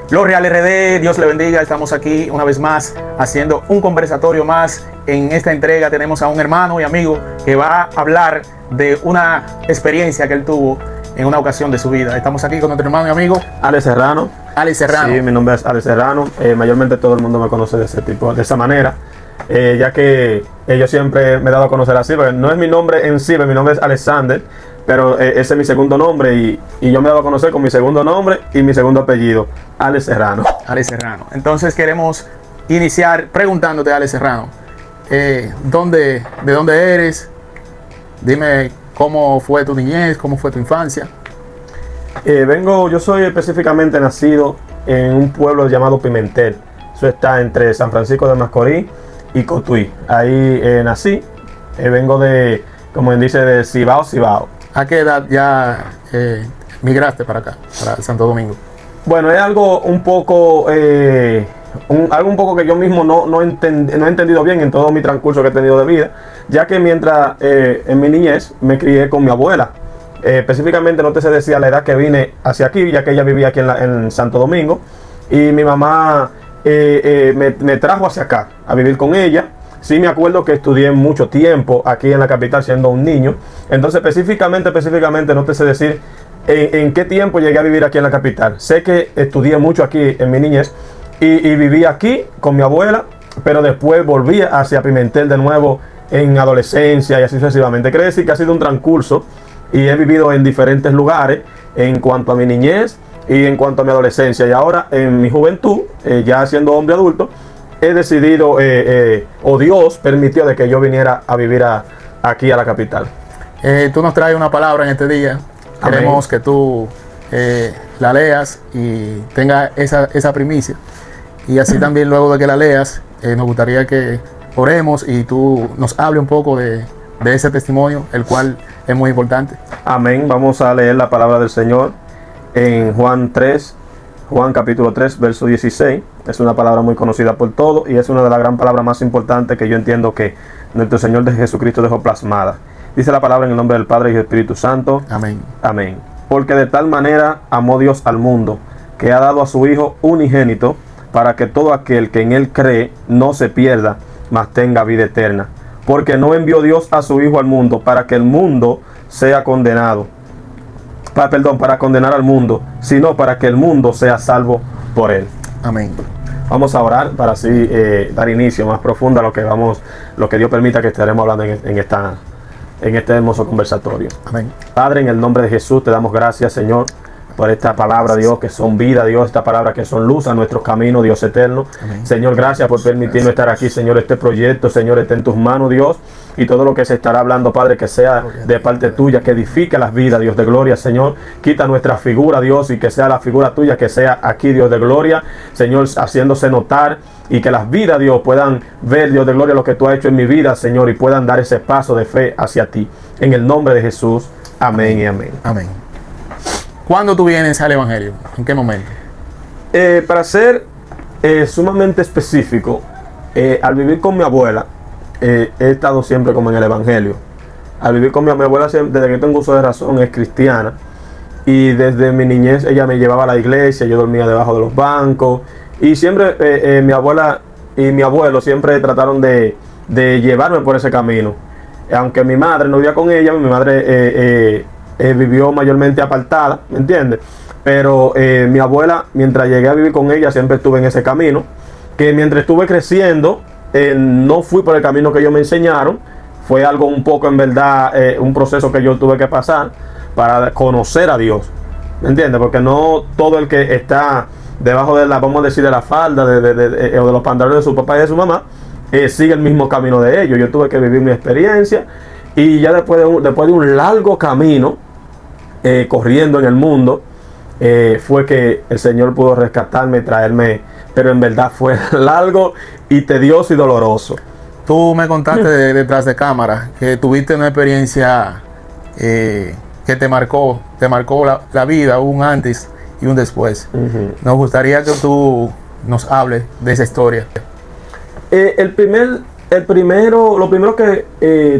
Gloria al RD, Dios le bendiga. Estamos aquí una vez más haciendo un conversatorio más. En esta entrega tenemos a un hermano y amigo que va a hablar de una experiencia que él tuvo en una ocasión de su vida. Estamos aquí con nuestro hermano y amigo Alex Serrano. Alex Serrano. Sí, mi nombre es Alex Serrano. Mayormente todo el mundo me conoce de esa manera, ya que yo siempre me he dado a conocer así, porque no es mi nombre en sí, pero mi nombre es Alexander, pero ese es mi segundo nombre y yo me he dado a conocer con mi segundo nombre y mi segundo apellido, Alex Serrano. Alex Serrano. Entonces queremos iniciar preguntándote, Alex Serrano, ¿de dónde eres? Dime cómo fue tu niñez, cómo fue tu infancia. Yo soy específicamente nacido en un pueblo llamado Pimentel. Eso está entre San Francisco de Macorís y Cotuí. Ahí nací. Vengo de, como dice, de Cibao. ¿A qué edad ya migraste para acá, para Santo Domingo? Bueno, es algo un poco que yo mismo no he entendido bien en todo mi transcurso que he tenido de vida, ya que mientras en mi niñez me crié con mi abuela. Específicamente no te sé decir la edad que vine hacia aquí, ya que ella vivía aquí en Santo Domingo, y mi mamá me trajo hacia acá a vivir con ella. Sí me acuerdo que estudié mucho tiempo aquí en la capital siendo un niño. Entonces específicamente no te sé decir en qué tiempo llegué a vivir aquí en la capital. Sé que estudié mucho aquí en mi niñez y viví aquí con mi abuela, pero después volví hacia Pimentel de nuevo en adolescencia y así sucesivamente. Quiere decir que ha sido un transcurso y he vivido en diferentes lugares en cuanto a mi niñez y en cuanto a mi adolescencia. Y ahora en mi juventud, ya siendo hombre adulto, he decidido, o Dios permitió de que yo viniera a vivir aquí a la capital. Tú nos traes una palabra en este día. Amén. Queremos que tú la leas y tenga esa primicia. Y así también luego de que la leas, nos gustaría que oremos y tú nos hables un poco de ese testimonio, el cual es muy importante. Amén. Vamos a leer la palabra del Señor en Juan capítulo 3, verso 16. Es una palabra muy conocida por todos y es una de las gran palabras más importantes que yo entiendo que nuestro Señor de Jesucristo dejó plasmada. Dice la palabra en el nombre del Padre y del Espíritu Santo. Amén. Amén. Porque de tal manera amó Dios al mundo, que ha dado a su Hijo unigénito, para que todo aquel que en Él cree no se pierda, mas tenga vida eterna. Porque no envió Dios a su Hijo al mundo para que el mundo sea condenado. Para condenar al mundo, sino para que el mundo sea salvo por Él. Amén. Vamos a orar para así dar inicio más profundo a lo que Dios permita que estaremos hablando en este hermoso conversatorio. Amén. Padre, en el nombre de Jesús te damos gracias, Señor, por esta palabra, Dios, que son vida, Dios, esta palabra que son luz a nuestros caminos, Dios eterno. Amén. Señor, gracias por permitirnos estar aquí, Señor. Este proyecto, Señor, está en tus manos, Dios, y todo lo que se estará hablando, Padre, que sea de parte tuya, que edifique las vidas, Dios de gloria, Señor. Quita nuestra figura, Dios, y que sea la figura tuya, que sea aquí, Dios de gloria, Señor, haciéndose notar, y que las vidas, Dios, puedan ver, Dios de gloria, lo que tú has hecho en mi vida, Señor, y puedan dar ese paso de fe hacia ti. En el nombre de Jesús, amén y amén. Amén. ¿Cuándo tú vienes al Evangelio? ¿En qué momento? Para ser sumamente específico, al vivir con mi abuela, he estado siempre como en el Evangelio. Al vivir con mi abuela, desde que tengo uso de razón, es cristiana. Y desde mi niñez ella me llevaba a la iglesia, yo dormía debajo de los bancos. Y siempre mi abuela y mi abuelo siempre trataron de llevarme por ese camino. Aunque mi madre no vivía con ella, mi madre vivió mayormente apartada, ¿me entiendes? Pero mi abuela, mientras llegué a vivir con ella, siempre estuve en ese camino. Que mientras estuve creciendo, no fui por el camino que ellos me enseñaron. Fue algo un poco, en verdad, un proceso que yo tuve que pasar para conocer a Dios, ¿me entiendes? Porque no todo el que está debajo de vamos a decir, de la falda o de los pantalones de su papá y de su mamá, sigue el mismo camino de ellos. Yo tuve que vivir mi experiencia y ya después de un largo camino corriendo en el mundo, fue que el Señor pudo rescatarme y traerme, pero en verdad fue largo y tedioso y doloroso. Tú me contaste detrás de cámara que tuviste una experiencia que te marcó la vida, un antes y un después. Nos gustaría que tú nos hables de esa historia. Lo primero que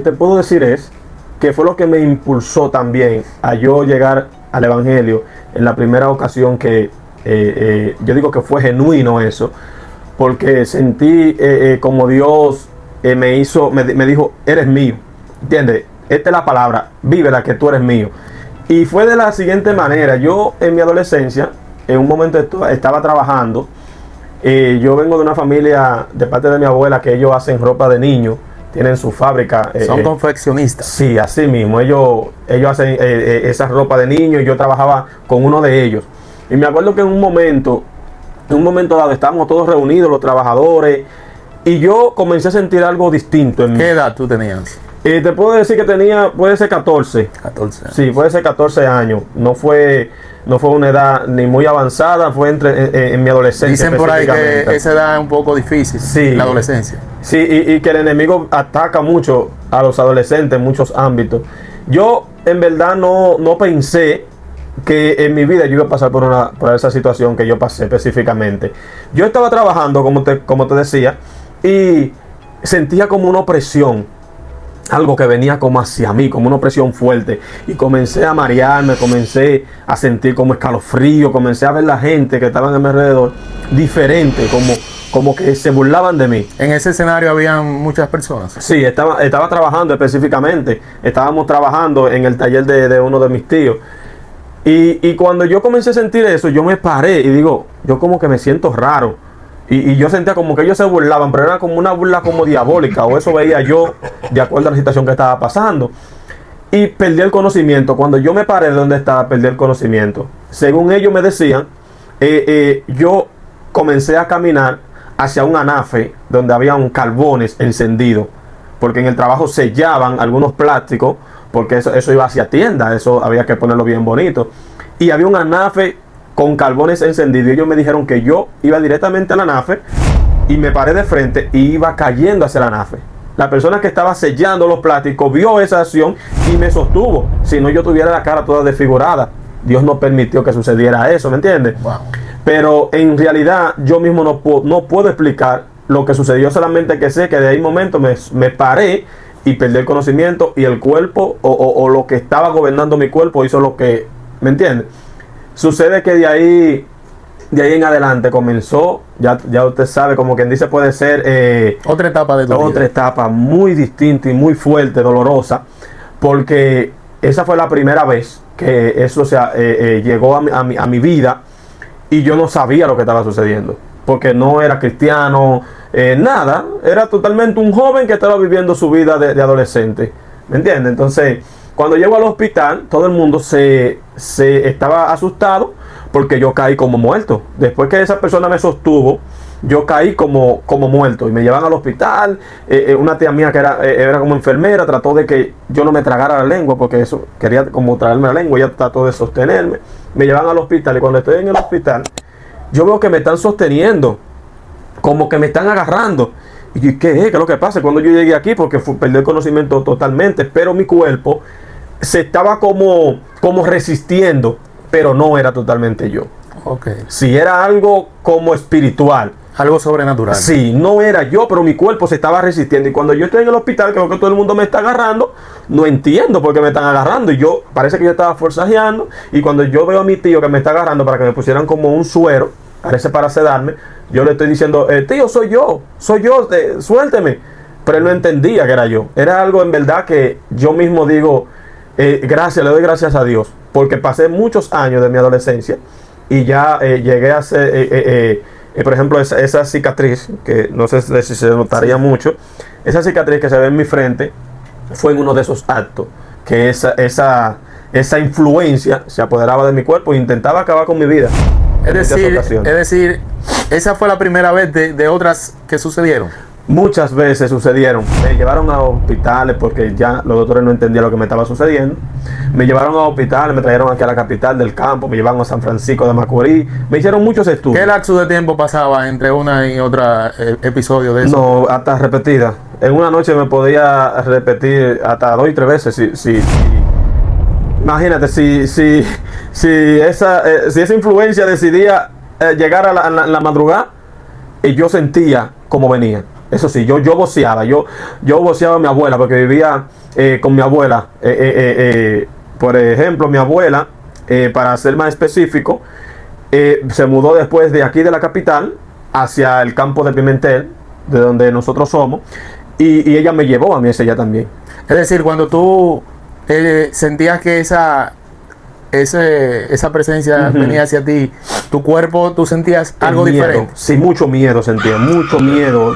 te puedo decir es que fue lo que me impulsó también a yo llegar al Evangelio en la primera ocasión que Yo digo que fue genuino eso, porque sentí como Dios me dijo, eres mío, ¿entiendes? Esta es la palabra, vívela que tú eres mío. Y fue de la siguiente manera. Yo en mi adolescencia, en un momento estaba trabajando. Yo vengo de una familia de parte de mi abuela que ellos hacen ropa de niños, tienen su fábrica. Son confeccionistas. Sí, así mismo. Ellos hacen esa ropa de niños y yo trabajaba con uno de ellos. Y me acuerdo que en un momento dado estábamos todos reunidos, los trabajadores, y yo comencé a sentir algo distinto en mí. ¿Qué edad tú tenías? Te puedo decir que puede ser 14. 14 años. Sí, puede ser 14 años. No fue una edad ni muy avanzada, fue en mi adolescencia. Dicen por ahí que esa edad es un poco difícil, sí, la adolescencia. Sí, y que el enemigo ataca mucho a los adolescentes en muchos ámbitos. Yo en verdad no pensé que en mi vida yo iba a pasar por esa situación que yo pasé específicamente. Yo estaba trabajando, como te decía, y sentía como una opresión. Algo que venía como hacia mí, como una opresión fuerte. Y comencé a marearme, comencé a sentir como escalofrío, comencé a ver la gente que estaban a mi alrededor diferente, como que se burlaban de mí. En ese escenario habían muchas personas. Sí, estaba trabajando específicamente. Estábamos trabajando en el taller de uno de mis tíos. Y cuando yo comencé a sentir eso, yo me paré y digo, yo como que me siento raro. Y yo sentía como que ellos se burlaban, pero era como una burla como diabólica, o eso veía yo de acuerdo a la situación que estaba pasando. Y perdí el conocimiento. Cuando yo me paré de donde estaba, perdí el conocimiento. Según ellos me decían, yo comencé a caminar hacia un anafe donde había un carbones encendido, porque en el trabajo sellaban algunos plásticos, porque eso iba hacia tienda, eso había que ponerlo bien bonito. Y había un anafe con carbones encendidos, y ellos me dijeron que yo iba directamente a la anafe y me paré de frente y iba cayendo hacia la anafe. La persona que estaba sellando los plásticos vio esa acción y me sostuvo. Si no, yo tuviera la cara toda desfigurada. Dios no permitió que sucediera eso, ¿me entiendes? Wow. Pero en realidad yo mismo no puedo explicar lo que sucedió, solamente que sé que de ahí momento me paré y perdí el conocimiento, y el cuerpo o lo que estaba gobernando mi cuerpo hizo lo que, ¿me entiendes? Sucede que de ahí en adelante comenzó, ya usted sabe, como quien dice, puede ser otra etapa de tu vida. Otra etapa muy distinta y muy fuerte, dolorosa, porque esa fue la primera vez que eso llegó a mi vida, y yo no sabía lo que estaba sucediendo, porque no era cristiano, nada, era totalmente un joven que estaba viviendo su vida de adolescente, ¿me entiende? Entonces, cuando llego al hospital, todo el mundo se estaba asustado porque yo caí como muerto. Después que esa persona me sostuvo, yo caí como muerto y me llevan al hospital. Una tía mía que era como enfermera trató de que yo no me tragara la lengua, porque eso quería como tragarme la lengua. Ella trató de sostenerme. Me llevan al hospital, y cuando estoy en el hospital, yo veo que me están sosteniendo, como que me están agarrando. Y yo, ¿qué es lo que pasa? Cuando yo llegué aquí, porque perdí el conocimiento totalmente, pero mi cuerpo se estaba como resistiendo, pero no era totalmente yo. Okay. Sí, era algo como espiritual. Algo sobrenatural. Sí, no era yo, pero mi cuerpo se estaba resistiendo. Y cuando yo estoy en el hospital, creo que todo el mundo me está agarrando, no entiendo por qué me están agarrando. Y yo, parece que yo estaba forcejeando. Y cuando yo veo a mi tío que me está agarrando para que me pusieran como un suero, parece para sedarme, yo le estoy diciendo, tío, soy yo, suélteme. Pero él no entendía que era yo. Era algo en verdad que yo mismo digo, le doy gracias a Dios, porque pasé muchos años de mi adolescencia y ya llegué a ser, por ejemplo, esa cicatriz, que no sé si se notaría mucho, esa cicatriz que se ve en mi frente, fue en uno de esos actos, que esa influencia se apoderaba de mi cuerpo e intentaba acabar con mi vida. Es decir, esa fue la primera vez de otras que sucedieron. Muchas veces sucedieron. Me llevaron a hospitales porque ya los doctores no entendían lo que me estaba sucediendo. Me llevaron a hospitales, me trajeron aquí a la capital del campo, me llevaron a San Francisco de Macorís. Me hicieron muchos estudios. ¿Qué lapso de tiempo pasaba entre una y otra episodio de eso? No, hasta repetida. En una noche me podía repetir hasta 2 y 3 veces. Imagínate, si esa influencia decidía llegar a la madrugada, y yo sentía cómo venía. Eso sí, yo voceaba, yo voceaba a mi abuela, porque vivía con mi abuela. Por ejemplo, mi abuela, para ser más específico, se mudó después de aquí de la capital hacia el campo de Pimentel, de donde nosotros somos, y ella me llevó a mí ese día también. Es decir, cuando tú sentías que esa presencia venía hacia ti, tu cuerpo, tú sentías algo Miedo. diferente. Sí, mucho miedo sentía, mucho miedo.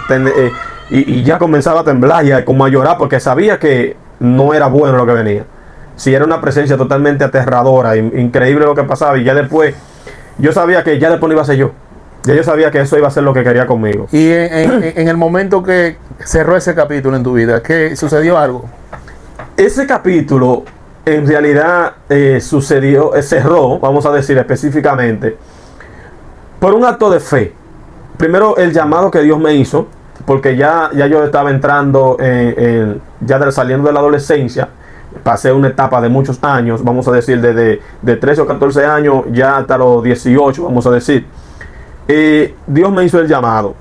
Y ya comenzaba a temblar y como a llorar porque sabía que no era bueno lo que venía. Sí, era una presencia totalmente aterradora, increíble lo que pasaba. Y ya después, yo sabía que ya después no iba a ser yo. Ya yo sabía que eso iba a ser lo que quería conmigo. Y en el momento que cerró ese capítulo en tu vida, ¿qué sucedió algo? Ese capítulo en realidad cerró, vamos a decir específicamente, por un acto de fe. Primero el llamado que Dios me hizo, porque ya yo estaba entrando, saliendo de la adolescencia, pasé una etapa de muchos años, vamos a decir, de 13 o 14 años ya hasta los 18, vamos a decir. Dios me hizo el llamado.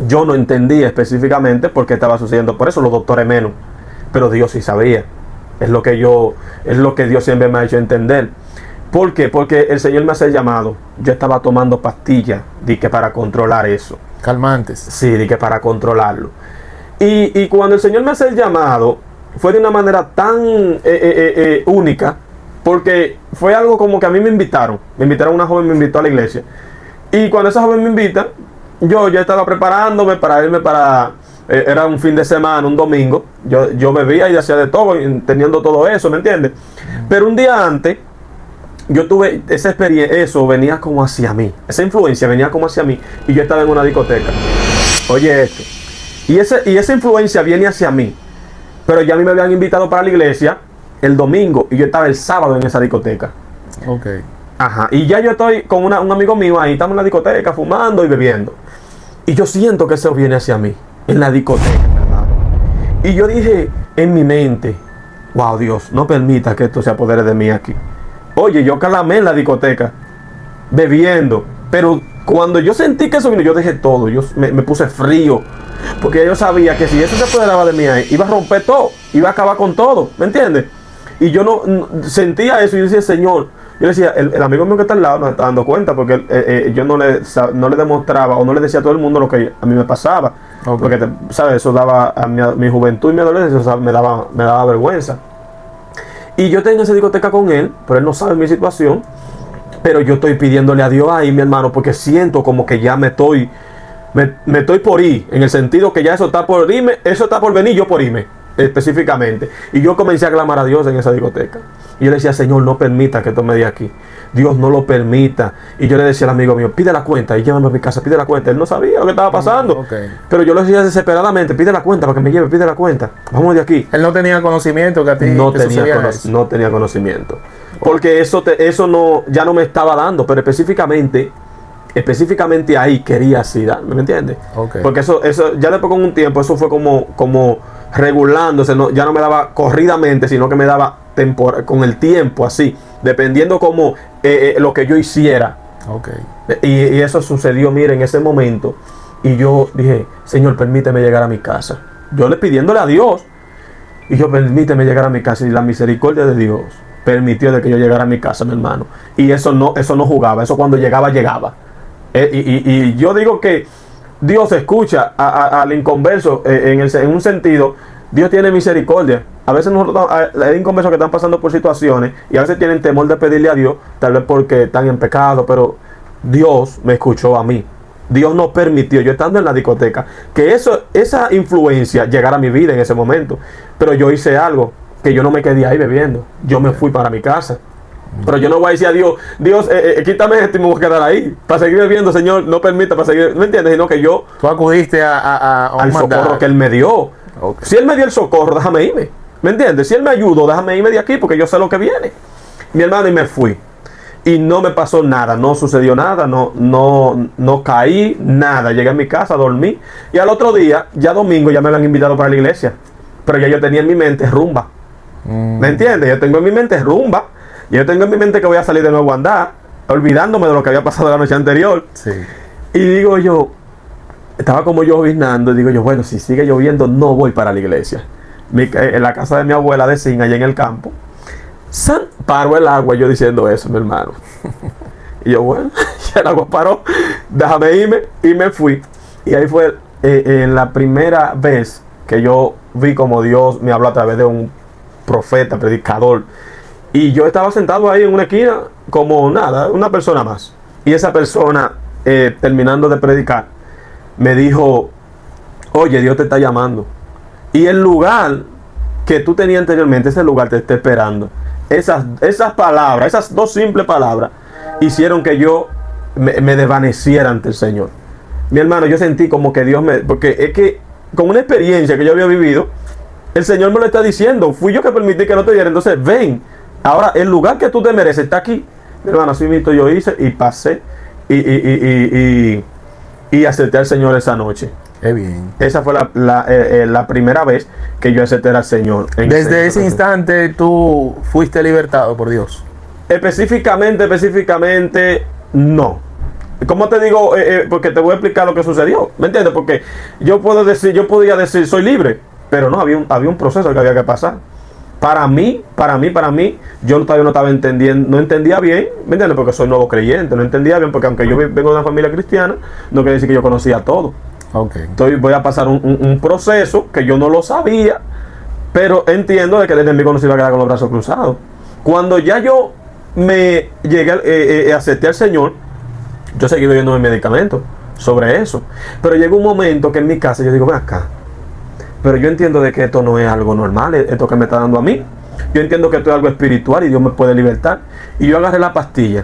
Yo no entendía específicamente por qué estaba sucediendo, por eso los doctores menos, pero Dios sí sabía. Es lo que Dios siempre me ha hecho entender. ¿Por qué? Porque el Señor me hace el llamado. Yo estaba tomando pastillas, para controlar eso. Calmantes. Sí, para controlarlo. Y cuando el Señor me hace el llamado, fue de una manera tan única, porque fue algo como que a mí me invitaron. Una joven me invitó a la iglesia. Y cuando esa joven me invita, yo ya estaba preparándome para irme era un fin de semana, un domingo. Yo bebía y hacía de todo, teniendo todo eso, ¿me entiendes? Pero un día antes, yo tuve esa experiencia, eso venía como hacia mí. Esa influencia venía como hacia mí. Y yo estaba en una discoteca. Oye esto. Y esa influencia viene hacia mí. Pero ya a mí me habían invitado para la iglesia el domingo. Y yo estaba el sábado en esa discoteca. Ok. Ajá. Y ya yo estoy con un amigo mío ahí. Estamos en la discoteca fumando y bebiendo. Y yo siento que eso viene hacia mí. En la discoteca, hermano. Y yo dije en mi mente, wow, Dios, no permita que esto se apodere de mí aquí. Oye, yo calamé en la discoteca, bebiendo. Pero cuando yo sentí que eso vino, yo dejé todo. Yo me puse frío. Porque yo sabía que si eso se apoderaba de mí ahí, iba a romper todo. Iba a acabar con todo. ¿Me entiendes? Y yo no sentía eso. Y yo decía, Señor. Yo le decía, el amigo mío que está al lado no está dando cuenta. Porque yo no le demostraba o no le decía a todo el mundo lo que a mí me pasaba. Okay. Porque, ¿sabes? Eso daba a mi juventud y mi adolescencia. O sea, me daba vergüenza. Y yo tengo esa discoteca con él, pero él no sabe mi situación. Pero yo estoy pidiéndole a Dios ahí, mi hermano, porque siento como que ya me estoy por ir. En el sentido que ya eso está por irme, eso está por venir, yo por irme, específicamente. Y yo comencé a clamar a Dios en esa discoteca. Y yo le decía, Señor, no permita que esto me dé aquí. Dios no lo permita. Y yo le decía al amigo mío, pide la cuenta y llévame a mi casa, pide la cuenta. Él no sabía lo que estaba pasando. Okay. Pero yo le decía desesperadamente, pide la cuenta para que me lleve, pide la cuenta. Vamos de aquí. Él no tenía conocimiento que a ti no tenía conocimiento. Porque eso no, ya no me estaba dando, pero específicamente ahí quería así darme, ¿me entiendes? Okay. Porque eso ya después con un tiempo, eso fue como regulándose, ya no me daba corridamente, sino que me daba con el tiempo, así, dependiendo como lo que yo hiciera. Okay. Y eso sucedió, mire, en ese momento. Y yo dije, Señor, permíteme llegar a mi casa. Yo le pidiéndole a Dios. Y yo, permíteme llegar a mi casa. Y la misericordia de Dios permitió de que yo llegara a mi casa, mi hermano. Y eso no jugaba. Eso cuando llegaba. Y yo digo que Dios escucha al inconverso en un sentido. Dios tiene misericordia. A veces nosotros hay inconversos que están pasando por situaciones y a veces tienen temor de pedirle a Dios, tal vez porque están en pecado, pero Dios me escuchó a mí. Dios no permitió, yo estando en la discoteca, que esa influencia llegara a mi vida en ese momento. Pero yo hice algo, que yo no me quedé ahí bebiendo. Yo me fui para mi casa. Pero yo no voy a decir a Dios, quítame esto y me voy a quedar ahí. Para seguir bebiendo, Señor, no permita, para seguir, ¿me entiendes? Sino que yo... Tú acudiste al socorro que Él me dio. Okay. Si Él me dio el socorro, déjame irme. ¿Me entiendes? Si Él me ayudó, déjame irme de aquí porque yo sé lo que viene. Mi hermano, y me fui. Y no me pasó nada, no sucedió nada, no caí, nada. Llegué a mi casa, dormí. Y al otro día, ya domingo, ya me habían invitado para la iglesia. Pero ya yo tenía en mi mente rumba. ¿Me entiendes? Yo tengo en mi mente rumba. Yo tengo en mi mente que voy a salir de nuevo a andar, olvidándome de lo que había pasado la noche anterior. Sí. Y digo yo, estaba como lloviznando, y digo yo, bueno, si sigue lloviendo, no voy para la iglesia. En la casa de mi abuela de Sin, allá en el campo. Paro el agua, yo diciendo eso, mi hermano. Y yo, bueno, ya el agua paró, déjame irme, y me fui. Y ahí fue en la primera vez que yo vi como Dios me habló a través de un profeta, predicador. Y yo estaba sentado ahí en una esquina como nada, una persona más. Y esa persona, terminando de predicar, me dijo, oye, Dios te está llamando. Y el lugar que tú tenías anteriormente, ese lugar te está esperando. Esas palabras, esas dos simples palabras, hicieron que yo me desvaneciera ante el Señor. Mi hermano, yo sentí como que Dios porque es que con una experiencia que yo había vivido, el Señor me lo está diciendo. Fui yo que permití que no te diera. Entonces, ven. Ahora, el lugar que tú te mereces está aquí. Mi hermano, así mismo yo hice y pasé y acepté al Señor esa noche. Qué bien. Esa fue la primera vez que yo acepté al Señor. Desde ese instante tú fuiste libertado por Dios. Específicamente, no. ¿Cómo te digo? Porque te voy a explicar lo que sucedió. ¿Me entiendes? Porque yo podía decir, soy libre. Pero no, había un proceso que había que pasar. Para mí, yo todavía no estaba entendiendo, no entendía bien, ¿me entiendes? Porque soy nuevo creyente, no entendía bien, porque aunque yo vengo de una familia cristiana, no quiere decir que yo conocía todo. Okay. Entonces voy a pasar un proceso que yo no lo sabía, pero entiendo de que el enemigo no se iba a quedar con los brazos cruzados. Cuando ya yo me llegué, acepté al Señor, yo seguí bebiendo mi medicamento sobre eso. Pero llegó un momento que en mi casa yo digo, ven acá, pero yo entiendo de que esto no es algo normal, esto que me está dando a mí. Yo entiendo que esto es algo espiritual y Dios me puede libertar. Y yo agarré la pastilla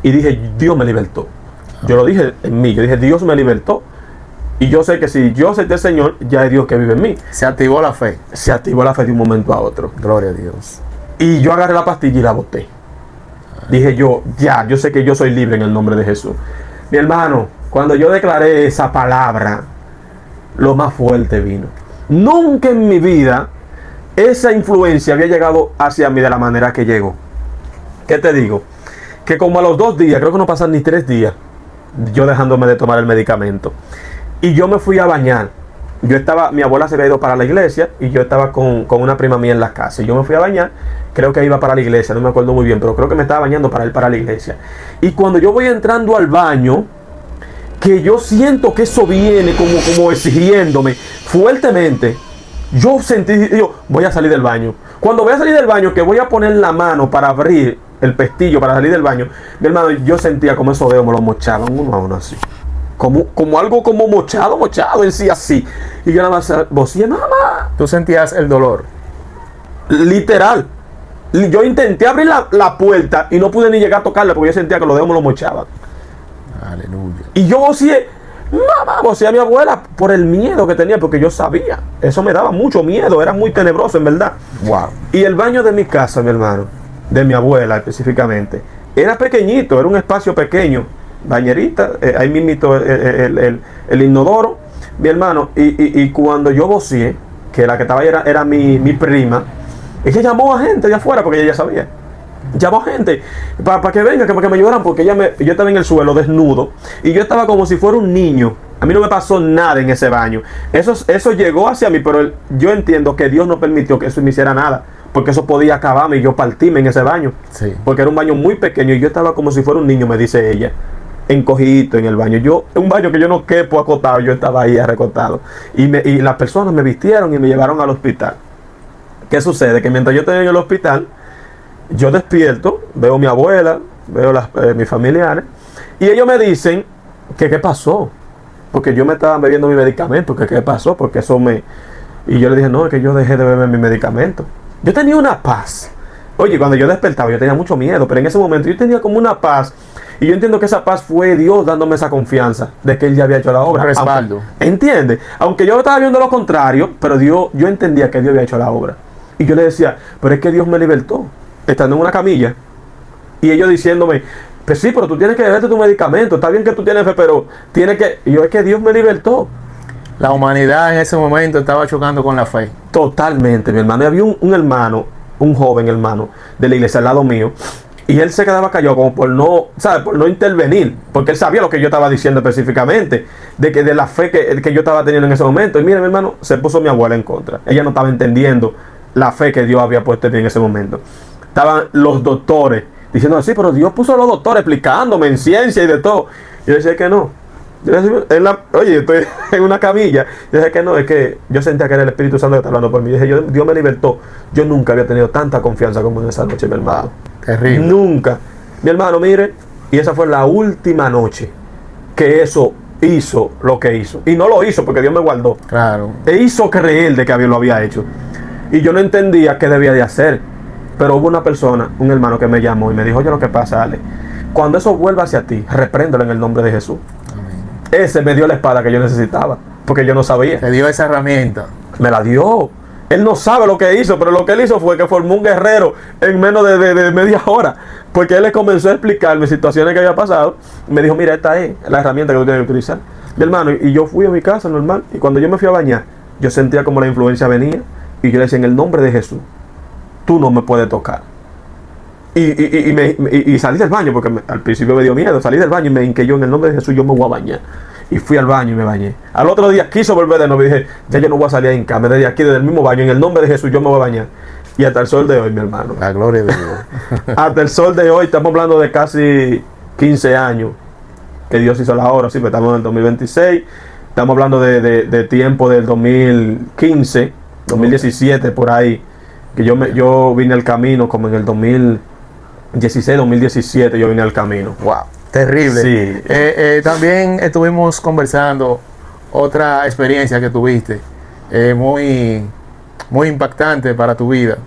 y dije, Dios me libertó. Yo lo dije en mí, yo dije, Dios me libertó. Y yo sé que si yo acepté al Señor, ya es Dios que vive en mí. Se activó la fe. Se activó la fe de un momento a otro. Gloria a Dios. Y yo agarré la pastilla y la boté. Dije yo sé que yo soy libre en el nombre de Jesús. Mi hermano, cuando yo declaré esa palabra, lo más fuerte vino. Nunca en mi vida esa influencia había llegado hacia mí de la manera que llegó. ¿Qué te digo? Que como a los 2 días, creo que no pasan ni 3 días, yo dejándome de tomar el medicamento. Y yo me fui a bañar. Mi abuela se había ido para la iglesia y yo estaba con una prima mía en la casa. Y yo me fui a bañar, creo que iba para la iglesia, no me acuerdo muy bien, pero creo que me estaba bañando para ir para la iglesia. Y cuando yo voy entrando al baño, que yo siento que eso viene como exigiéndome fuertemente, yo sentí, voy a salir del baño. Cuando voy a salir del baño, que voy a poner la mano para abrir el pestillo para salir del baño, mi hermano, yo sentía como esos dedos me lo mochaban uno a uno así. Como algo como mochado en sí así. Y yo nada más vocé, mamá. ¿Tú sentías el dolor? Literal. Yo intenté abrir la puerta y no pude ni llegar a tocarla porque yo sentía que los dedos me lo mochaban. Aleluya. Y yo vocé, mamá, vocé a mi abuela por el miedo que tenía, porque yo sabía. Eso me daba mucho miedo, era muy tenebroso en verdad. Wow. Y el baño de mi casa, mi hermano, de mi abuela específicamente, era pequeñito, era un espacio pequeño. Bañerita, ahí mismito el inodoro, mi hermano, y cuando yo vocé, que la que estaba ahí era mi prima, ella llamó a gente de afuera porque ella ya sabía. Llamó a gente para que venga, para que me ayudaran, porque yo estaba en el suelo desnudo y yo estaba como si fuera un niño. A mí no me pasó nada en ese baño. Eso llegó hacia mí, pero yo entiendo que Dios no permitió que eso me hiciera nada, porque eso podía acabarme y yo partirme en ese baño. Sí. Porque era un baño muy pequeño y yo estaba como si fuera un niño, me dice ella, encogidito en el baño. Un baño que yo no quepo acostado, yo estaba ahí recostado. Y las personas me vistieron y me llevaron al hospital. ¿Qué sucede? Que mientras yo estoy en el hospital, yo despierto, veo a mi abuela, veo mis familiares, y ellos me dicen que qué pasó, porque yo me estaba bebiendo mi medicamento, que qué pasó, porque eso me... Y yo le dije, no, es que yo dejé de beber mi medicamento. Yo tenía una paz. Oye, cuando yo despertaba, yo tenía mucho miedo, pero en ese momento yo tenía como una paz, y yo entiendo que esa paz fue Dios dándome esa confianza de que Él ya había hecho la obra. Un respaldo. ¿Entiendes? Aunque yo estaba viendo lo contrario, pero yo entendía que Dios había hecho la obra. Y yo le decía, pero es que Dios me libertó, estando en una camilla. Y ellos diciéndome, pues sí, pero tú tienes que beberte tu medicamento. Está bien que tú tienes fe, pero tienes que... Y yo, es que Dios me libertó. La humanidad en ese momento estaba chocando con la fe. Totalmente, mi hermano. Y había un hermano, un joven hermano de la iglesia al lado mío. Y él se quedaba callado como por no, ¿sabes? Por no intervenir. Porque él sabía lo que yo estaba diciendo específicamente. De la fe que yo estaba teniendo en ese momento. Y mira, mi hermano, se puso mi abuela en contra. Ella no estaba entendiendo la fe que Dios había puesto en mí en ese momento. Estaban los doctores diciendo así, pero Dios puso a los doctores explicándome en ciencia y de todo. Yo decía que no. Yo decía, oye, estoy en una camilla. Yo decía que no, es que yo sentía que era el Espíritu Santo que estaba hablando por mí. Yo dije, Dios me libertó. Yo nunca había tenido tanta confianza como en esa noche, mi hermano. Terrible. Nunca. Mi hermano, mire, y esa fue la última noche que eso hizo lo que hizo. Y no lo hizo porque Dios me guardó. Claro. E hizo creer de que lo había hecho. Y yo no entendía qué debía de hacer. Pero hubo una persona, un hermano que me llamó y me dijo, oye, lo que pasa, Ale, cuando eso vuelva hacia ti, repréndelo en el nombre de Jesús. Amén. Ese me dio la espada que yo necesitaba, porque yo no sabía. Te dio esa herramienta. Me la dio. Él no sabe lo que hizo, pero lo que él hizo fue que formó un guerrero en menos de media hora. Porque él le comenzó a explicarme situaciones que había pasado. Y me dijo, mira, esta es la herramienta que tú tienes que utilizar. Mi hermano, y yo fui a mi casa normal. Y cuando yo me fui a bañar, yo sentía como la influencia venía. Y yo le decía, en el nombre de Jesús, tú no me puedes tocar. Y salí del baño, porque al principio me dio miedo. Salí del baño y me hinqué yo, en el nombre de Jesús, yo me voy a bañar. Y fui al baño y me bañé. Al otro día quiso volver de nuevo y dije, ya yo no voy a salir a hincarme desde aquí, desde el mismo baño, en el nombre de Jesús, yo me voy a bañar. Y hasta el sol de hoy, mi hermano. La gloria de Dios. Hasta el sol de hoy, estamos hablando de casi 15 años que Dios hizo la obra. Sí, pero estamos en el 2026. Estamos hablando de tiempo del 2015, 2017, por ahí. Que yo vine al camino como en el 2016, 2017, yo vine al camino. Wow. Terrible. Sí. También estuvimos conversando otra experiencia que tuviste, muy, muy impactante para tu vida,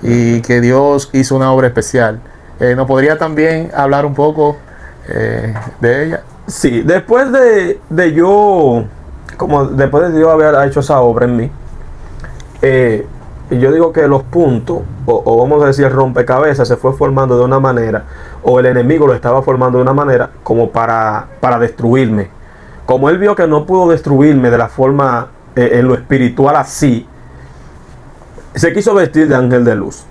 y que Dios hizo una obra especial. ¿Nos podría también hablar un poco de ella? Sí, después de Dios haber hecho esa obra en mí, y yo digo que los puntos, o vamos a decir el rompecabezas, se fue formando de una manera, o el enemigo lo estaba formando de una manera como para destruirme. Como él vio que no pudo destruirme de la forma en lo espiritual así, se quiso vestir de ángel de luz.